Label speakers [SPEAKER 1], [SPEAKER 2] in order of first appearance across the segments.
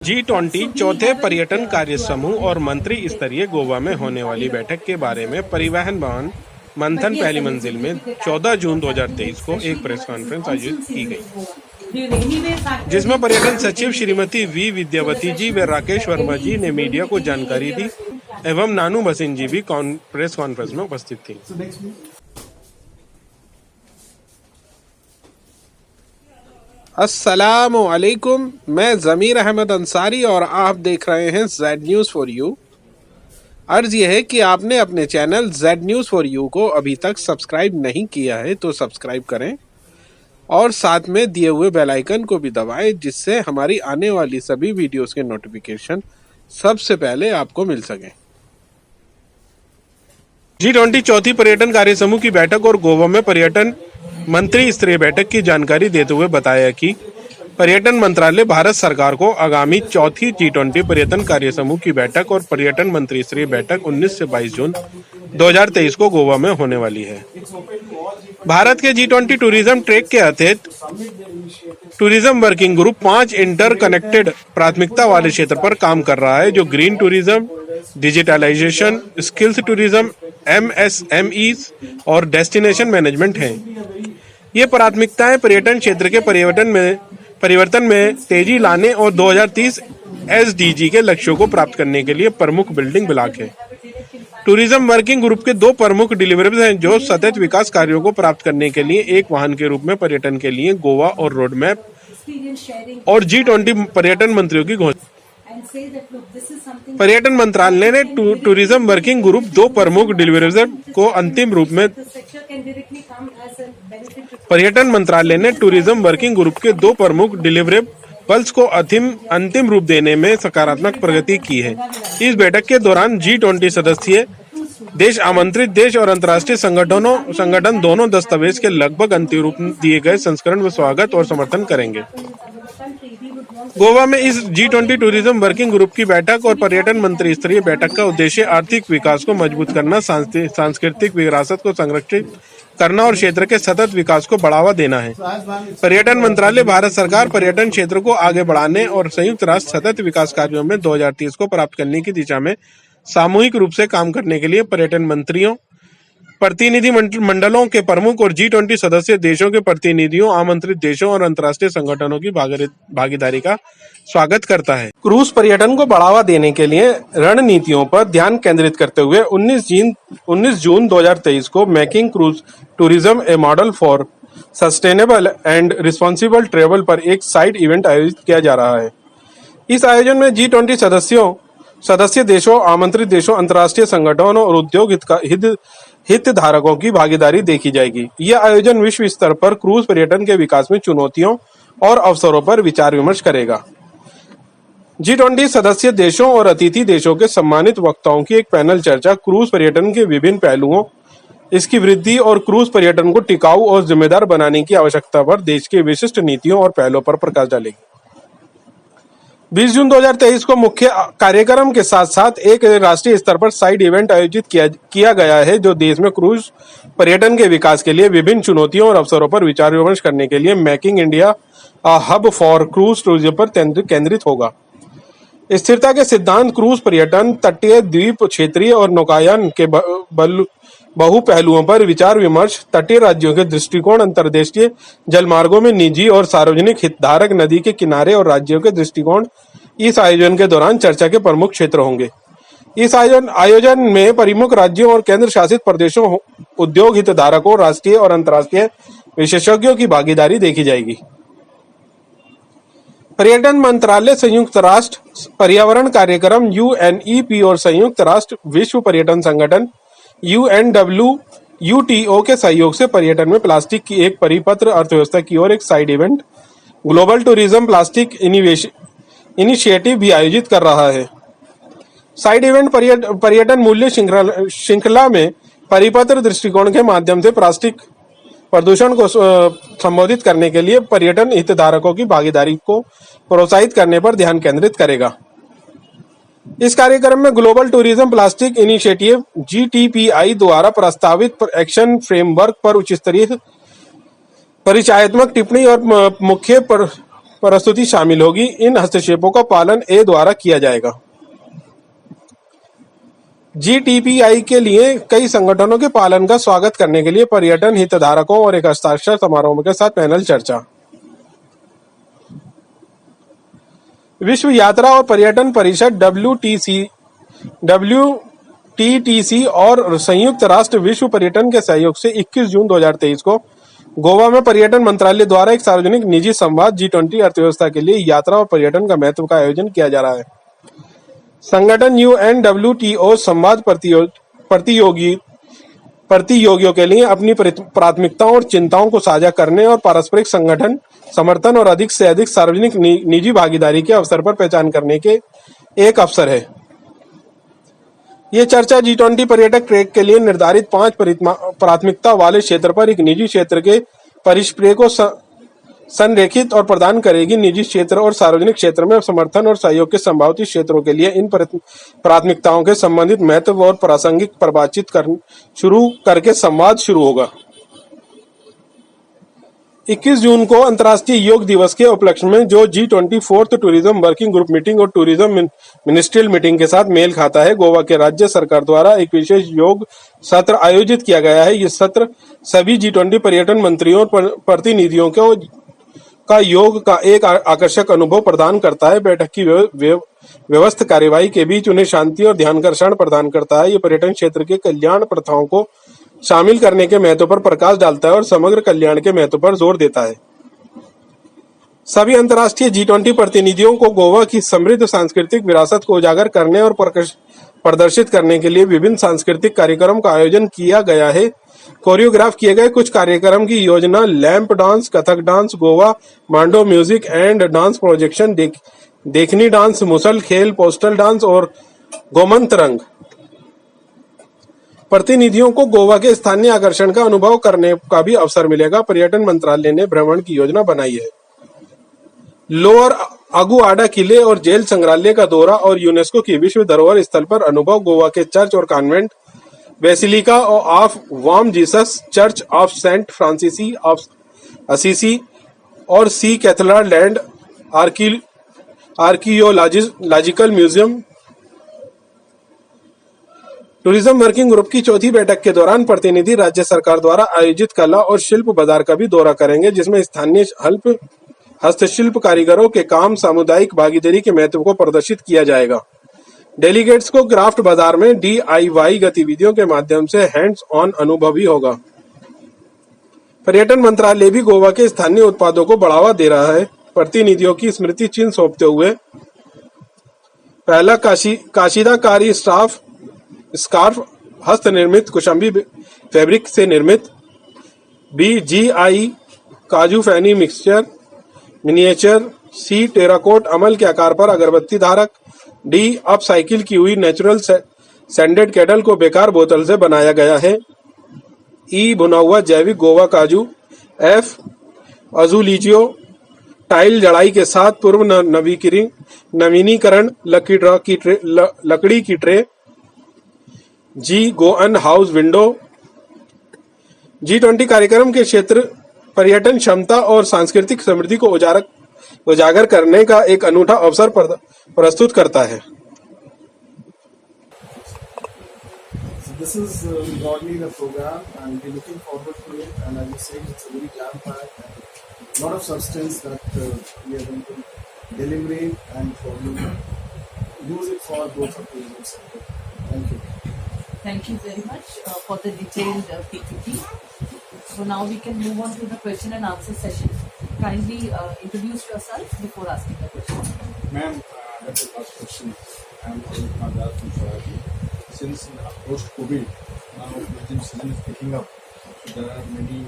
[SPEAKER 1] G20 चौथे पर्यटन कार्य समूह और मंत्री स्तरीय गोवा में होने वाली बैठक के बारे में परिवहन भवन मंथन पहली मंजिल में 14 जून 2023 को एक प्रेस कॉन्फ्रेंस आयोजित की गई, जिसमें पर्यटन सचिव श्रीमती वी विद्यावती जी व राकेश वर्मा जी ने मीडिया को जानकारी दी एवं नानू भसीन जी भी प्रेस कॉन्फ्रेंस में उपस्थित थी। अस्सलामु अलैकुम, मैं ज़मीर अहमद अंसारी और आप देख रहे हैं जेड न्यूज़ फॉर यू। अर्ज़ यह है कि आपने अपने channel Z news for you को अभी तक सब्सक्राइब नहीं किया है तो सब्सक्राइब करें और साथ में दिए हुए बेल आइकन को भी दबाएं, जिससे हमारी आने वाली सभी वीडियोस के नोटिफिकेशन सबसे पहले आपको मिल सकें। G20 चौथी पर्यटन कार्य समूह की बैठक और गोवा में पर्यटन मंत्री स्तरीय बैठक की जानकारी देते हुए बताया कि पर्यटन मंत्रालय भारत सरकार को आगामी चौथी G20 पर्यटन कार्य समूह की बैठक और पर्यटन मंत्री स्तरीय बैठक 19 से 22 जून 2023 को गोवा में होने वाली है। भारत के G20 टूरिज्म ट्रैक के तहत टूरिज्म वर्किंग ग्रुप 5 इंटरकनेक्टेड प्राथमिकता वाले क्षेत्र पर काम कर रहा है, जो green tourism, digitalization, skills tourism, MSMEs और डेस्टिनेशन मैनेजमेंट हैं। ये प्राथमिकताएं पर्यटन क्षेत्र के परिवर्तन में तेजी लाने और 2030 SDG के लक्ष्यों को प्राप्त करने के लिए प्रमुख बिल्डिंग ब्लॉक है। टूरिज्म वर्किंग ग्रुप के दो प्रमुख डिलीवरेबल्स हैं, जो सतत विकास कार्यों को प्राप्त करने के लिए एक वाहन के रूप में पर्यटन के लिए गोवा और रोड मैप और G20 पर्यटन मंत्रियों की घोषणा। पर्यटन मंत्रालय ने टूरिज्म वर्किंग ग्रुप दो प्रमुख डिलीवरेबल्स को अंतिम रूप में पर्यटन मंत्रालय ने टूरिज्म वर्किंग ग्रुप के दो प्रमुख डिलीवरेबल्स को अंतिम रूप देने में सकारात्मक प्रगति की है। इस बैठक के दौरान G20 सदस्य देश, आमंत्रित देश और अंतर्राष्ट्रीय संगठन दोनों दस्तावेज के लगभग अंतिम रूप दिए गए संस्करण में स्वागत और समर्थन करेंगे। गोवा में इस G20 टूरिज्म वर्किंग ग्रुप की बैठक और पर्यटन मंत्री स्तरीय बैठक का उद्देश्य आर्थिक विकास को मजबूत करना, सांस्कृतिक विरासत को संरक्षित करना और क्षेत्र के सतत विकास को बढ़ावा देना है। पर्यटन मंत्रालय भारत सरकार पर्यटन क्षेत्र को आगे बढ़ाने और संयुक्त राष्ट्र सतत विकास कार्यों में 2030 को प्राप्त करने की दिशा में सामूहिक रूप से काम करने के लिए पर्यटन मंत्रियों, प्रतिनिधि मंडलों के प्रमुख और G20 सदस्य देशों के प्रतिनिधियों, आमंत्रित देशों और अंतर्राष्ट्रीय संगठनों की भागीदारी का स्वागत करता है। क्रूज पर्यटन को बढ़ावा देने के लिए रणनीतियों पर ध्यान केंद्रित करते हुए 19 जून 2023 को making cruise tourism A model for sustainable and responsible travel पर एक साइड इवेंट आयोजित किया जा रहा है। इस आयोजन में G20 सदस्य देशों, आमंत्रित देशों, अंतर्राष्ट्रीय संगठनों और उद्योग हितधारकों की भागीदारी देखी जाएगी। यह आयोजन विश्व स्तर पर क्रूज पर्यटन के विकास में चुनौतियों और अवसरों पर विचार विमर्श करेगा। G20 सदस्य देशों और अतिथि देशों के सम्मानित वक्ताओं की एक पैनल चर्चा क्रूज पर्यटन के विभिन्न पहलुओं, इसकी वृद्धि और क्रूज पर्यटन को टिकाऊ और जिम्मेदार बनाने की आवश्यकता पर देश के विशिष्ट नीतियों और पहलों पर प्रकाश डालेगी। 20 जून 2023 को मुख्य कार्यक्रम के साथ साथ एक राष्ट्रीय स्तर पर साइड इवेंट आयोजित किया गया है, जो देश में क्रूज पर्यटन के विकास के लिए विभिन्न चुनौतियों और अवसरों पर विचार विमर्श करने के लिए making India hub for cruise tourism पर केंद्रित होगा। स्थिरता के सिद्धांत क्रूज पर्यटन, तटीय, द्वीप क्षेत्रीय और नौकायन के बहु पहलुओं पर विचार विमर्श, तटीय राज्यों के दृष्टिकोण, अंतर्देशीय जलमार्गों में निजी और सार्वजनिक हितधारक, नदी के किनारे और राज्यों के दृष्टिकोण इस आयोजन के दौरान चर्चा के प्रमुख क्षेत्र होंगे। इस आयोजन में प्रमुख राज्यों और केंद्र शासित प्रदेशों, उद्योग हितधारकों, राष्ट्रीय और अंतर्राष्ट्रीय विशेषज्ञों की भागीदारी देखी जाएगी। पर्यटन मंत्रालय, संयुक्त राष्ट्र पर्यावरण कार्यक्रम UNEP और संयुक्त राष्ट्र विश्व पर्यटन संगठन UNWTO के सहयोग से पर्यटन में प्लास्टिक की एक परिपत्र अर्थव्यवस्था की ओर एक side event global tourism plastic initiative भी आयोजित कर रहा है। साइड इवेंट पर्यटन मूल्य श्रृंखला में परिपत्र दृष्टिकोण के माध्यम से प्लास्टिक प्रदूषण को संबोधित करने के लिए पर्यटन हितधारकों की भागीदारी को प्रोत्साहित करने पर ध्यान केंद्रित करेगा। इस कार्यक्रम में global tourism plastic initiative GTPI द्वारा प्रस्तावित एक्शन फ्रेमवर्क पर उच्च स्तरीय परिचयात्मक टिप्पणी और मुख्य प्रस्तुति शामिल होगी। इन हस्तक्षेपों का पालन ए द्वारा किया जाएगा। GTPI के लिए कई संगठनों के पालन का स्वागत करने के लिए पर्यटन हितधारकों और एक हस्ताक्षर समारोह के साथ पैनल चर्चा। विश्व यात्रा और पर्यटन परिषद WTTC और संयुक्त राष्ट्र विश्व पर्यटन के सहयोग से 21 जून 2023 को गोवा में पर्यटन मंत्रालय द्वारा एक सार्वजनिक निजी संवाद G20 अर्थव्यवस्था के लिए यात्रा और पर्यटन का महत्व का आयोजन किया जा रहा है। संगठन UNWTO संवाद प्रतियोगियों के लिए अपनी प्राथमिकताओं और चिंताओं को साझा करने और पारस्परिक संगठन समर्थन और अधिक से अधिक सार्वजनिक निजी भागीदारी के अवसर पर पहचान करने के एक अवसर है। ये चर्चा G20 पर्यटक ट्रैक के लिए निर्धारित 5 प्राथमिकता वाले क्षेत्र पर एक निजी क्षेत्र के परिप्रेक्ष्य को संरेखित और प्रदान करेगी। निजी क्षेत्र और सार्वजनिक क्षेत्र में समर्थन और सहयोग के संभावित क्षेत्रों के लिए इन प्राथमिकताओं के संबंधित महत्व और प्रासंगिक पर बातचीत शुरू करके संवाद शुरू होगा। 21 जून को अंतर्राष्ट्रीय योग दिवस के उपलक्ष्य में जो G20 fourth tourism working group meeting और टूरिज्म मिनिस्ट्रियल मीटिंग के साथ मेल खाता है, गोवा के राज्य सरकार द्वारा एक विशेष योग सत्र आयोजित किया गया है। यह सत्र सभी G20 पर्यटन मंत्रियों और प्रतिनिधियों का योग का एक आकर्षक अनुभव प्रदान करता है। बैठक की व्यवस्थित कार्यवाही के बीच उन्हें शांति और ध्यानाकर्षण प्रदान करता है। ये पर्यटन क्षेत्र के कल्याण प्रथाओं को शामिल करने के महत्व पर प्रकाश डालता है और समग्र कल्याण के महत्व पर जोर देता है। सभी अंतर्राष्ट्रीय G20 प्रतिनिधियों को गोवा की समृद्ध सांस्कृतिक विरासत को उजागर करने और प्रदर्शित करने के लिए विभिन्न सांस्कृतिक कार्यक्रम का आयोजन किया गया है। कोरियोग्राफ किए गए कुछ कार्यक्रम की योजना lamp dance, Kathak dance, Goa Mando music and dance projection, देखनी डांस, मुसल खेल, पोस्टल डांस और गोमंत रंग। प्रतिनिधियों को गोवा के स्थानीय आकर्षण का अनुभव करने का भी अवसर मिलेगा। पर्यटन मंत्रालय ने भ्रमण की योजना बनाई है। लोअर अगुआडा किले और जेल संग्रहालय का दौरा और यूनेस्को की विश्व धरोहर स्थल पर अनुभव, गोवा के चर्च और convent, Basilica of Bom Jesus, Church of Saint Francis of Assisi और Se Cathedral and archaeological museum. Tourism working group की चौथी बैठक के दौरान प्रतिनिधि राज्य सरकार द्वारा आयोजित कला और शिल्प बाजार का भी दौरा करेंगे, जिसमें स्थानीय हस्तशिल्प कारीगरों के काम, सामुदायिक भागीदारी के महत्व को प्रदर्शित किया जाएगा। डेलीगेट्स को क्राफ्ट बाजार में DIY गतिविधियों के माध्यम से हैंड्स ऑन अनुभव भी होगा। पर्यटन मंत्रालय भी गोवा के स्थानीय उत्पादों को बढ़ावा दे रहा है। प्रतिनिधियों की स्मृति चिन्ह सौंपते हुए पहला काशीदाकारी स्कार्फ हस्त निर्मित कुशंबी फैब्रिक से निर्मित, BGI काजू फैनी मिक्सचर मिनिएचर, C टेराकोट अमल के आकार पर अगरबत्ती धारक, D अप साइकिल की हुई नेचुरल सैंडेड कैडल को बेकार बोतल से बनाया गया है, E भुना हुआ जैविक गोवा काजू, F अजुलीजियो टाइल जड़ाई के साथ पूर्व नवीनीकरण लकड़ी की tray, G Goan house window. G20 कार्यक्रम के क्षेत्र पर्यटन क्षमता और सांस्कृतिक समृद्धि को उजागर करने का एक अनूठा अवसर प्रस्तुत करता है।
[SPEAKER 2] This is broadly the program, and we're looking forward to it. And as you said, it's a very jam-packed and lot of substance that we are going to deliberate and probably use it for both of tourism sector. Thank you.
[SPEAKER 3] Thank you very much for the detailed PPT. So now we can move on to the question and answer session. Kindly introduce yourself before asking the question.
[SPEAKER 4] Ma'am, that's the last question. I'm Arun Kumar from Saurabhi. Since post-COVID, now tourism season is picking up. There are many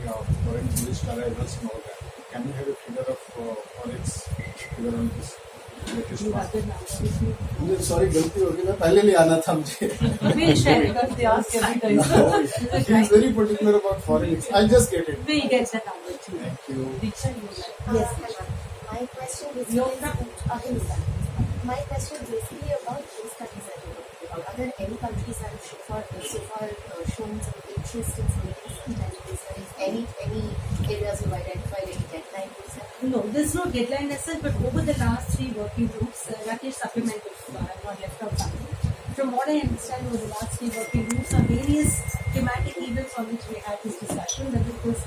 [SPEAKER 4] foreign tourist arrivals and all that. Can you have a figure of forex figure on this latest one?
[SPEAKER 2] मुझे sorry गलती हो गई, मैं पहले ले आना था मुझे.
[SPEAKER 3] We'll share because they ask every time.
[SPEAKER 2] He is very particular about forex. I'll just get it.
[SPEAKER 3] We'll get the number too.
[SPEAKER 2] Thank you.
[SPEAKER 3] Diksha, you like?
[SPEAKER 5] Yes, my question is
[SPEAKER 3] You're from
[SPEAKER 5] Hindustan. My question is basically about case studies. Are there any countries that have so far shown some interest in some of these any areas you've identified, any deadline you set?
[SPEAKER 6] No, there's no deadline as such, but over the last 3 working groups, Rakesh supplement if I've not left out something. From what I understand, over the last 3 working groups are various thematic events on which we had this discussion, whether it was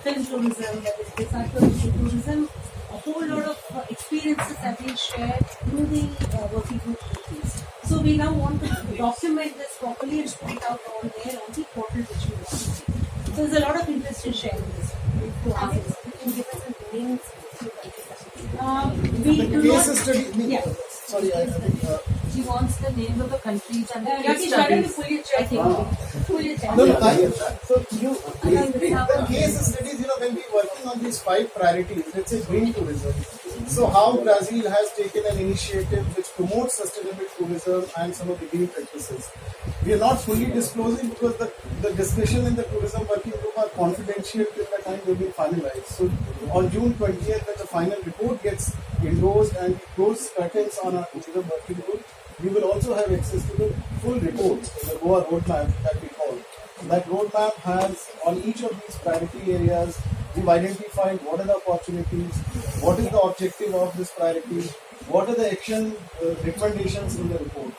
[SPEAKER 6] film tourism, whether it was archaeological tourism, a whole lot of experiences have been shared through the working group meetings. So we now want to document this properly and put it out on there on the portal which we want to see. So there's a lot of interest in sharing this. To answer this.
[SPEAKER 5] Can you give us some names?
[SPEAKER 6] We
[SPEAKER 2] The
[SPEAKER 6] do
[SPEAKER 2] case
[SPEAKER 6] not.
[SPEAKER 2] study.
[SPEAKER 6] Yeah.
[SPEAKER 2] Sorry, I think.
[SPEAKER 3] She wants the names of the countries and the case
[SPEAKER 6] Rakesh, why don't you
[SPEAKER 3] studies.
[SPEAKER 6] pull your chair? Pull your chair.
[SPEAKER 2] No, so the case studies, when we're working on these 5 priorities, let's say green tourism. So how Brazil has taken an initiative which promotes sustainable tourism and some of the green practices. We are not fully disclosing because the discussion in the tourism working group are confidential till the time they've been finalized. So on June 20th, when the final report gets endorsed and we close curtains on our tourism working group, we will also have access to the full report, the Goa roadmap that we call. That roadmap has on each of these priority areas, we've identified what are the opportunities, what is the objective of this priority, what are the action recommendations in the report.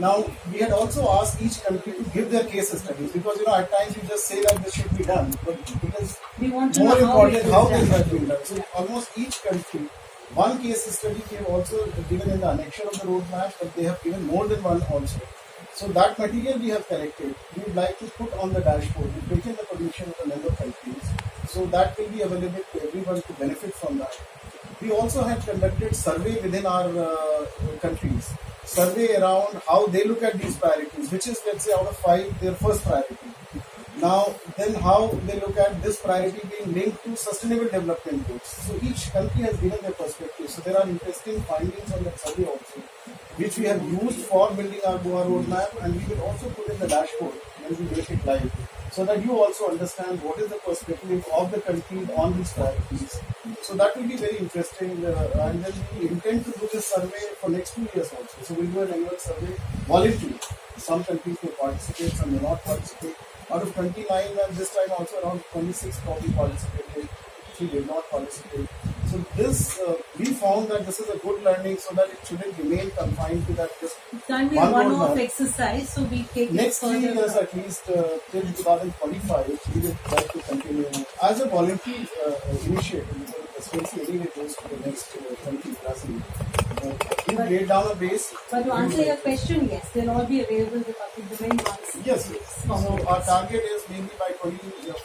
[SPEAKER 2] Now, we had also asked each country to give their case studies because at times you just say that this should be done, but it is
[SPEAKER 6] We want to
[SPEAKER 2] more
[SPEAKER 6] know
[SPEAKER 2] important how
[SPEAKER 6] it
[SPEAKER 2] this
[SPEAKER 6] is
[SPEAKER 2] has
[SPEAKER 6] done.
[SPEAKER 2] been done. So almost each country, one case study we have also given in the annexure of the roadmap, but they have given more than one also. So that material we have collected, we would like to put on the dashboard. We've taken the permission of the member countries. So that will be available to everyone to benefit from that. We also have conducted survey within our countries. Survey around how they look at these priorities, which is, let's say, out of 5, their first priority. Now, then how they look at this priority being linked to sustainable development goals. So each country has given their perspective. So there are interesting findings on that survey also, which we have used for building our Goa roadmap, and we will also put in the dashboard when we make it live, so that you also understand what is the perspective of the country on these priorities. So that will be very interesting, and then we intend to do this survey for next 2 years also. So we'll do an annual survey voluntarily. Some countries may participate, some may not participate. Out of 29, and this time also around 26 probably participated, 3 did not participate. So this, we found that this is a good learning so that it shouldn't remain confined to that just
[SPEAKER 6] It can't be a
[SPEAKER 2] one
[SPEAKER 6] one-off
[SPEAKER 2] roadmap.
[SPEAKER 6] exercise, so we take
[SPEAKER 2] Next
[SPEAKER 6] it
[SPEAKER 2] 3
[SPEAKER 6] further.
[SPEAKER 2] years at least, till 2045, we will try to continue as a voluntary initiative, because the presidency anyway goes to the next country, Brazil. We laid down a base.
[SPEAKER 6] But to answer your question, yes, they'll all be available to public domain once.
[SPEAKER 2] Yes,
[SPEAKER 6] it's
[SPEAKER 2] so
[SPEAKER 6] forwarded.
[SPEAKER 2] our target is maybe by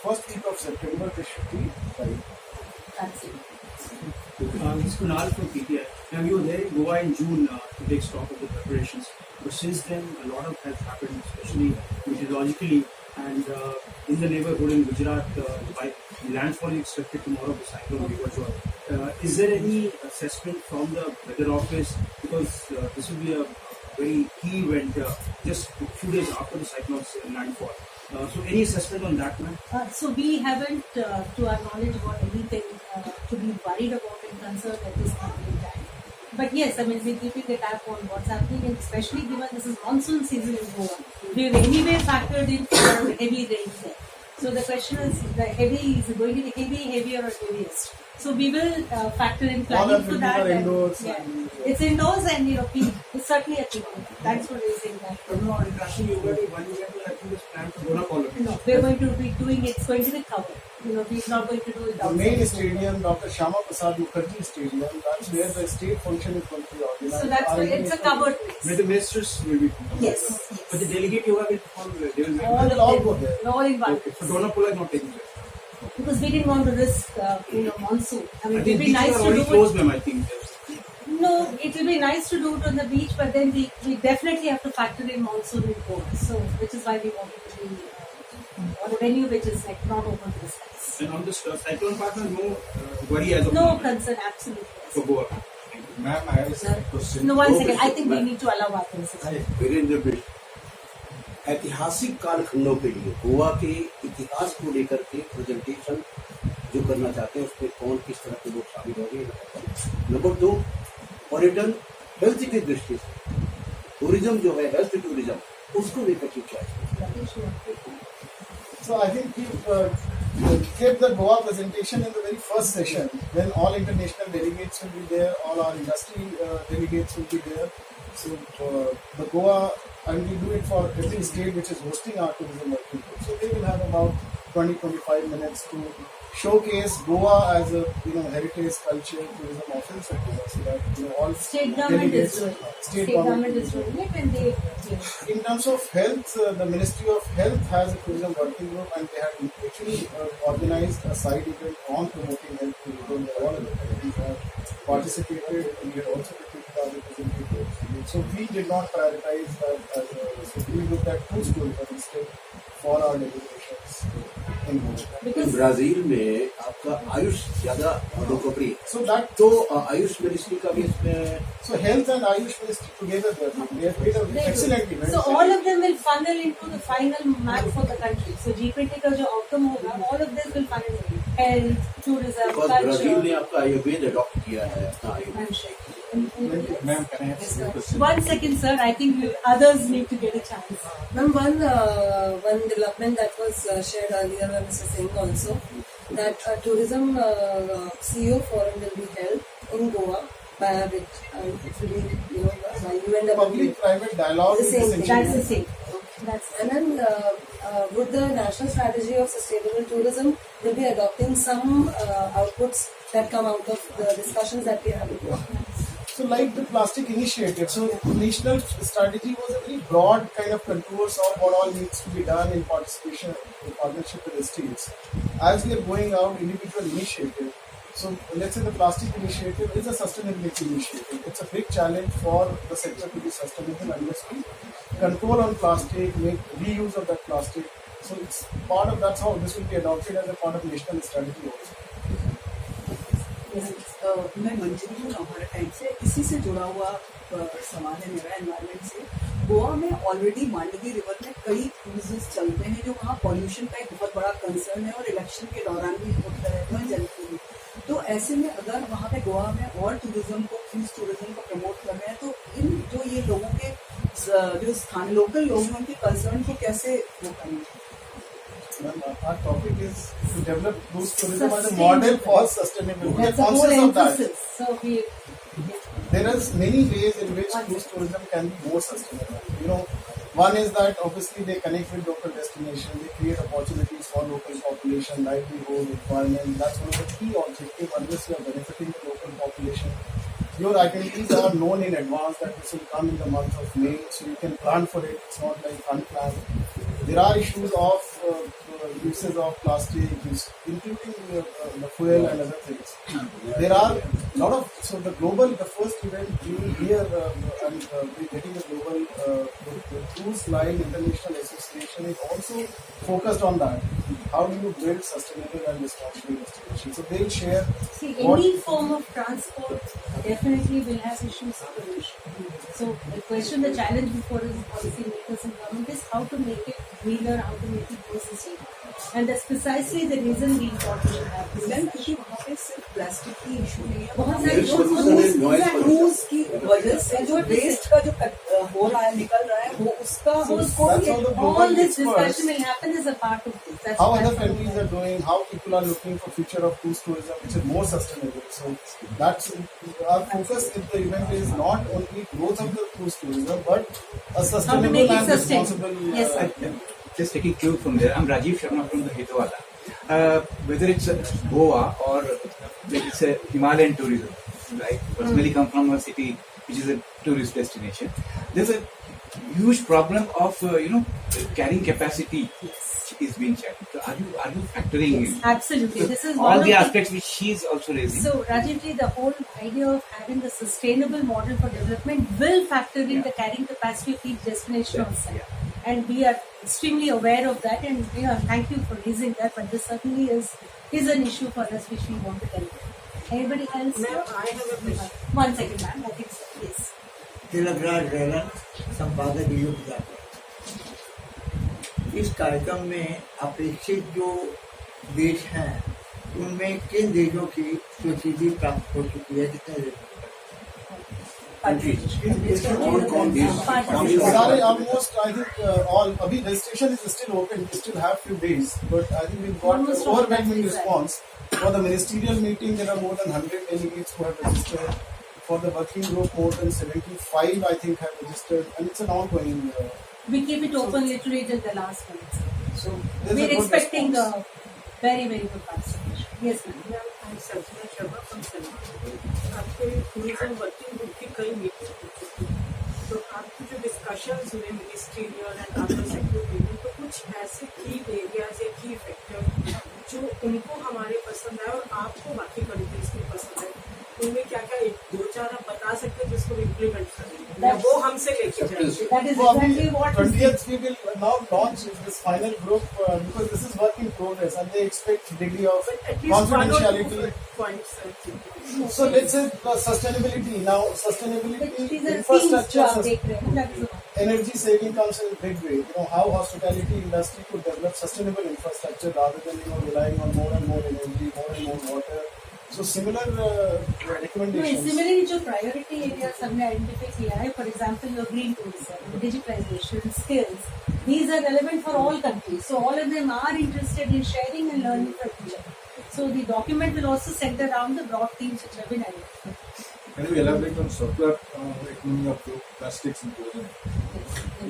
[SPEAKER 2] first week of September, this should be ready.
[SPEAKER 6] That's it.
[SPEAKER 7] This is Kunal from PTI. Now, we were there in Goa in June to take stock of the preparations. But since then, a lot of has happened, especially meteorologically. And in the neighborhood in Gujarat, by landfall is expected tomorrow of the cyclone Biparjoy. Is there any assessment from the weather office? Because this will be a very key event just a few days after the cyclone's landfall. So any assessment on that, ma'am?
[SPEAKER 6] So we haven't, to our knowledge, got anything to be worried about and concerned at this point in time. But yes, we're keeping a tab on what's happening, and especially given this is monsoon season in Goa. We've anyway factored in for heavy rains there. So the question is, the heavy is going to be heavy, heavier or heaviest. So we will factor in
[SPEAKER 2] All
[SPEAKER 6] planning
[SPEAKER 2] our
[SPEAKER 6] for
[SPEAKER 2] buildings
[SPEAKER 6] that.
[SPEAKER 2] are
[SPEAKER 6] and-
[SPEAKER 2] indoors
[SPEAKER 6] yeah.
[SPEAKER 2] and-
[SPEAKER 6] It's indoors, and it's certainly a peak. Thanks for raising that.
[SPEAKER 7] But no, International Yoga Day, one event will actually just planned for Dona Olympics.
[SPEAKER 6] No, we're going to be doing it's going to be covered. We're not going to do it
[SPEAKER 2] The
[SPEAKER 6] outside.
[SPEAKER 2] main stadium, Dr. Shama Prasad Mukherjee Stadium, that's where the state function is going to be organized.
[SPEAKER 6] So that's why it's a covered place.
[SPEAKER 7] Where the ministers will be.
[SPEAKER 6] Yes,
[SPEAKER 7] But the
[SPEAKER 6] yes.
[SPEAKER 7] delegate yoga will perform there. They will
[SPEAKER 6] All
[SPEAKER 2] They'll all
[SPEAKER 6] of
[SPEAKER 2] go
[SPEAKER 6] them.
[SPEAKER 2] there.
[SPEAKER 6] We're all in one
[SPEAKER 7] Okay, so Dona Pola is not taking place.
[SPEAKER 6] because we didn't want to risk, monsoon.
[SPEAKER 7] I
[SPEAKER 6] it would
[SPEAKER 7] think
[SPEAKER 6] be
[SPEAKER 7] beaches
[SPEAKER 6] nice
[SPEAKER 7] are
[SPEAKER 6] to
[SPEAKER 7] already
[SPEAKER 6] do
[SPEAKER 7] closed,
[SPEAKER 6] it.
[SPEAKER 7] ma'am, I think.
[SPEAKER 6] No, it will be nice to do it on the beach, but then we definitely have to factor in monsoon in Goa. So, which is why we wanted to be on a venue which is not open to the skies.
[SPEAKER 7] And on the cyclone part, no worry as of
[SPEAKER 6] No
[SPEAKER 7] now
[SPEAKER 6] concern, absolutely.
[SPEAKER 7] for Goa.
[SPEAKER 4] Ma'am, I have a question.
[SPEAKER 6] No, one second. I think we need to allow our conversation.
[SPEAKER 8] Virendra bill ऐतिहासिक कालखंडों के लिए गोवा के इतिहास को लेकर के presentation जो करना चाहते हैं उसमें कौन किस तरह के लोग शामिल होंगे। नंबर 2, पर्यटन हेल्थ की दृष्टि से टूरिज्म जो है, हेल्थ टूरिज्म, उसको लेकर के क्या है?
[SPEAKER 2] So I think we kept the Goa presentation in the very first session when all international delegates will be there, all our industry delegates will be there. So the Goa, and we do it for every state which is hosting our tourism working group. So they will have about 20-25 minutes to showcase Goa as a heritage culture tourism office, so that all
[SPEAKER 6] State government
[SPEAKER 2] delegates-
[SPEAKER 6] is doing.
[SPEAKER 2] State
[SPEAKER 6] State government is doing it, and they.
[SPEAKER 2] In terms of health, the Ministry of Health has a tourism working group, and they have actually organized a side event on promoting health tourism. All of the countries have participated, and we had also recruited our representatives. So we did not prioritize that as a. So we looked at cruise tourism instead for our deliberations in Goa.
[SPEAKER 6] Because
[SPEAKER 8] Brazil में आपका आयुष ज्यादा लोकप्रिय है,
[SPEAKER 2] So that
[SPEAKER 8] तो Ayush ministry का भी इसमें
[SPEAKER 2] so health and Ayush Ministry together they have made an excellent event.
[SPEAKER 6] so all of them will funnel into the final map for the country. So G20 का जो outcome होगा, all of this will funnel in health, tourism,
[SPEAKER 8] Brazil ने
[SPEAKER 6] culture.
[SPEAKER 8] आपका Ayurveda adopt किया है अपना Ayurveda.
[SPEAKER 6] I'm sure.
[SPEAKER 4] Ma'am, can I ask you a question?
[SPEAKER 6] 1 second, sir. I think others need to get a chance.
[SPEAKER 9] Ma'am, one development that was shared earlier by Mr. Singh also, that a tourism CEO forum will be held in Goa by which it will be, by you and the
[SPEAKER 2] Public-private dialogue
[SPEAKER 9] The
[SPEAKER 2] is
[SPEAKER 9] same,
[SPEAKER 2] essential.
[SPEAKER 6] That's the same. That's
[SPEAKER 9] And then with the national strategy of sustainable tourism, we'll be adopting some outputs that come out of the discussions that we are having.
[SPEAKER 2] So like the plastic initiative, so national strategy was a very broad kind of contours of what all needs to be done in participation, in partnership with the states. As we are going out individual initiative, so let's say the plastic initiative is a sustainability initiative. It's a big challenge for the sector to be sustainable unless we control on plastic, make reuse of that plastic. So it's part of, that's how this will be adopted as a part of national strategy also.
[SPEAKER 10] मैं मंजरी हूँ हमारे time से इसी से जुड़ा हुआ सवाल है मेरा एनवायरमेंट से। गोवा में ऑलरेडी मांडवी रिवर में कई क्रूजेस चलते हैं जो वहाँ पॉल्यूशन का एक बहुत बड़ा कंसर्न है और इलेक्शन के दौरान भी होता रहता है जलती। तो ऐसे में अगर वहाँ पे गोवा में और टूरिज्म को क्रूज टूरिज्म को प्रमोट कर रहे हैं तो इन जो ये लोगों के जो स्थानीय लोकल लोग हैं उनके कंसर्न को कैसे वो करेंगे?
[SPEAKER 2] Our topic is to develop cruise tourism as a model for sustainability. We are
[SPEAKER 6] the whole
[SPEAKER 2] conscious of that.
[SPEAKER 6] emphasis. So we.
[SPEAKER 2] There are many ways in which cruise tourism can be more sustainable. One is that obviously they connect with local destinations, they create opportunities for local population, livelihood, employment. That's one of the key objectives. Unless you are benefiting the local population, your itineraries are known in advance that this will come in the month of May, so you can plan for it. It's not like unplanned. There are issues of uses of plastic, including the fuel and other things. There are a lot of, so the first event being here, and we're getting a global, the Cruise Line International Association is also focused on that. How do you build sustainable and responsible destinations? So they'll share.
[SPEAKER 6] See,
[SPEAKER 2] what-
[SPEAKER 6] any form of transport definitely will have issues of pollution. So the question, the challenge before us policymakers and government is how to make it greener, how to make it more sustainable. And that's precisely the reason we thought we should have this
[SPEAKER 10] ma'am
[SPEAKER 6] discussion.
[SPEAKER 10] क्योंकि वहाँ पे सिर्फ plastic की issue नहीं है,
[SPEAKER 6] बहुत
[SPEAKER 10] वहाँ
[SPEAKER 6] सारी
[SPEAKER 10] पे
[SPEAKER 8] pollution है, noise
[SPEAKER 10] क्रूज की वजह से जो वेस्ट का जो हो रहा है निकल रहा है वो उसका
[SPEAKER 6] So
[SPEAKER 10] उसको
[SPEAKER 2] that's
[SPEAKER 10] भी
[SPEAKER 2] how the global
[SPEAKER 6] all this
[SPEAKER 2] experts-
[SPEAKER 6] discussion will happen as a part of this. That's
[SPEAKER 2] How
[SPEAKER 6] that's
[SPEAKER 2] other countries are doing, how people are looking for future of cruise tourism, which is more sustainable. So that's our focus in the event is not only growth of the cruise tourism, but a sustainable
[SPEAKER 6] make it
[SPEAKER 2] and
[SPEAKER 6] sustainable.
[SPEAKER 2] responsible.
[SPEAKER 6] Yes, sir.
[SPEAKER 11] Just taking cue from there, I'm Rajiv Sharma from the Hitwala. Whether it's Goa or it's a Himalayan tourism, I personally come from a city which is a tourist destination. There's a huge problem of carrying capacity is being checked. So are you factoring in
[SPEAKER 6] Absolutely. This is one
[SPEAKER 11] all
[SPEAKER 6] of
[SPEAKER 11] the aspects which she's also raising?
[SPEAKER 6] So, Rajivji, the whole idea of having a sustainable model for development will factor in the carrying capacity of each destination on site. And we are extremely aware of that, and thank you for raising that, but this certainly is an issue for us which we want to develop. Anybody else?
[SPEAKER 10] Ma'am, I have a question.
[SPEAKER 6] 1 second, ma'am. I think so. Yes.
[SPEAKER 12] Tilakraj Rylan संपादक युग जाकर इस कार्यक्रम में अपेक्षित जो देश हैं उनमें किन देशों की प्रसिद्धि प्राप्त हो चुकी है, कितने देशों?
[SPEAKER 2] Sorry, almost I think all. Abhi registration is still open. We still have few days, but I think we've got
[SPEAKER 6] Almost all
[SPEAKER 2] overwhelming
[SPEAKER 6] countries,
[SPEAKER 2] response. For the ministerial meeting, there are more than 100 delegates who have registered. For the working group, more than 75 I think have registered, and it's an ongoing.
[SPEAKER 6] We keep it open literally till the last minute.
[SPEAKER 2] So there's a
[SPEAKER 6] We're
[SPEAKER 2] good
[SPEAKER 6] expecting
[SPEAKER 2] response.
[SPEAKER 6] very, very good participation. Yes, ma'am.
[SPEAKER 13] I'm Sarjana Sharma from Salman. आपके tourism working group की कई meeting हो चुकी है, तो आपकी जो discussions हुए मिनिस्ट्रियल एंड अदर सेक्रेटरी में, तो कुछ ऐसे की एरियाज या की फैक्टर जो उनको हमारे पसंद आए और आपको बाकी कंट्रीज में पसंद आए, उनमें क्या क्या एक दो चार आप बता सकते हैं जिसको इम्प्लीमेंट करेंगे, वो हमसे लेके जाएंगे.
[SPEAKER 6] That is
[SPEAKER 2] So,
[SPEAKER 6] exactly what
[SPEAKER 2] 20th we will now launch this final group because this is work in progress and they expect degree of
[SPEAKER 13] But at least one or two
[SPEAKER 2] confidentiality.
[SPEAKER 13] points.
[SPEAKER 2] So let's say sustainability. Now sustainability,
[SPEAKER 6] these are themes
[SPEAKER 2] infrastructure,
[SPEAKER 6] जो आप देख रहे हैं. That's all.
[SPEAKER 2] energy saving comes in a big way. You know how hospitality industry could develop sustainable infrastructure rather than relying on more and more energy, more and more water. So similar recommendations.
[SPEAKER 6] Similarly, जो priority areas हमने identify किया है, for example, your green tourism, digitalization, skills, these are relevant for all countries. So all of them are interested in sharing and learning from each other. So the document will also center around the broad themes which have been identified.
[SPEAKER 4] Can you elaborate on circular economy of plastics in tourism?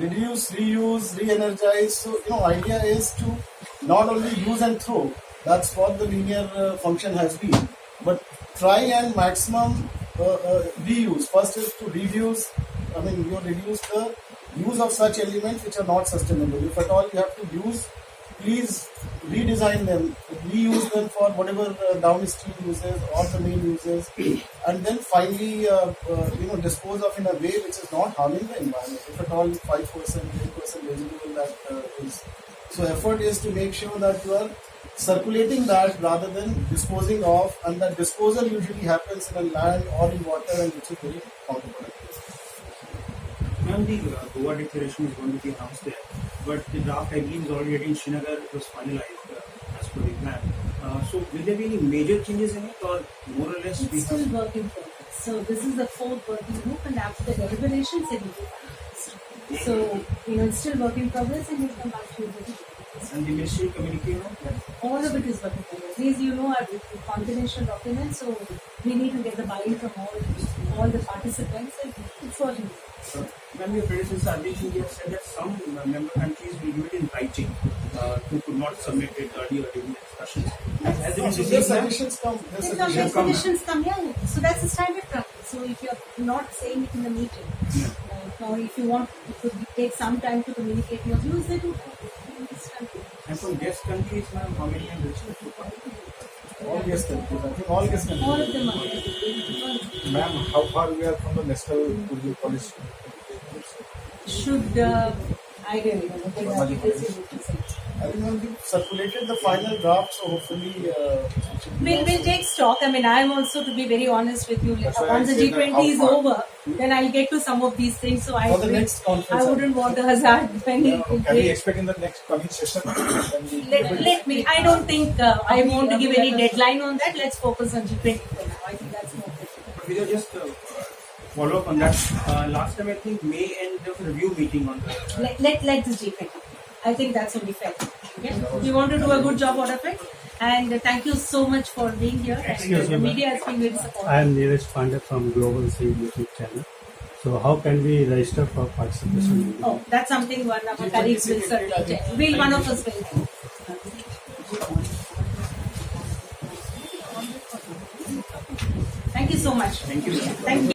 [SPEAKER 2] Reduce, reuse, re-energize. So idea is to not only use and throw. That's what the linear function has been. But try and maximum reuse. First is to reduce. You reduce the use of such elements which are not sustainable. If at all you have to use, please redesign them, reuse them for whatever downstream uses or the main uses, and then finally dispose of in a way which is not harming the environment. If at all 5%, 10% residual that is. So effort is to make sure that you are circulating that rather than disposing of, and that disposal usually happens in a land or in water, and which is very counterproductive.
[SPEAKER 7] Ma'am, the Goa declaration is going to be announced there, but the draft, I believe, is already in Srinagar. It was finalized as per the plan. So, will there be any major changes in it, or more or less?
[SPEAKER 6] It's still work in progress. So this is the fourth working group, and after the deliberations, it will be finalized. So it's still work in progress, and we'll come back to you.
[SPEAKER 7] And the ministry communique,
[SPEAKER 6] All of it is work in progress. These, are confidential documents, so we need to get the buy-in from all the participants, and it's working.
[SPEAKER 7] Ma'am, your predecessor Adil Singh has said that some member countries will give it in writing who could not submit it earlier during the discussions. Has there been
[SPEAKER 2] So there's suggestions come. There's
[SPEAKER 6] Suggestions come, yeah. So that's a standard practice. So if you're not saying it in the meeting, or if you want to take some time to communicate your views, then do that.
[SPEAKER 7] And from guest countries, ma'am, how many have registered so far?
[SPEAKER 2] all guest countries. I think all guest countries.
[SPEAKER 6] All of them are.
[SPEAKER 4] Ma'am, how far we are from the national tourism policy?
[SPEAKER 6] Should I really don't know. But it is in it.
[SPEAKER 2] I think we circulated the final draft, so hopefully.
[SPEAKER 6] We'll take stock. I am also, to be very honest with you,
[SPEAKER 4] That's why
[SPEAKER 6] once
[SPEAKER 4] I
[SPEAKER 6] the
[SPEAKER 4] said that
[SPEAKER 6] G20 is
[SPEAKER 4] how far?
[SPEAKER 6] over, then I'll get to some of these things. So
[SPEAKER 2] For the next conference.
[SPEAKER 6] I wouldn't want to hazard any.
[SPEAKER 4] Can we expect in the next coming session?
[SPEAKER 6] Let me. I don't think I want to give any deadline on that. Let's focus on G20 for now. I think that's more critical.
[SPEAKER 7] But we just follow up on that. Last time, I think May end of review meeting on the.
[SPEAKER 6] Let this G20. I think that's only fair. Okay? We want to do a good job out of it. And thank you so much for being here.
[SPEAKER 14] Excuse
[SPEAKER 6] And the
[SPEAKER 14] me,
[SPEAKER 6] media has been very supportive.
[SPEAKER 14] I am Neeraj Pandey from Global Sea YouTube channel. So how can we register for participation?
[SPEAKER 6] Oh, that's something one of our colleagues will certainly tell. One of us will tell. Thank you so much.
[SPEAKER 7] Thank you.
[SPEAKER 6] Thank you.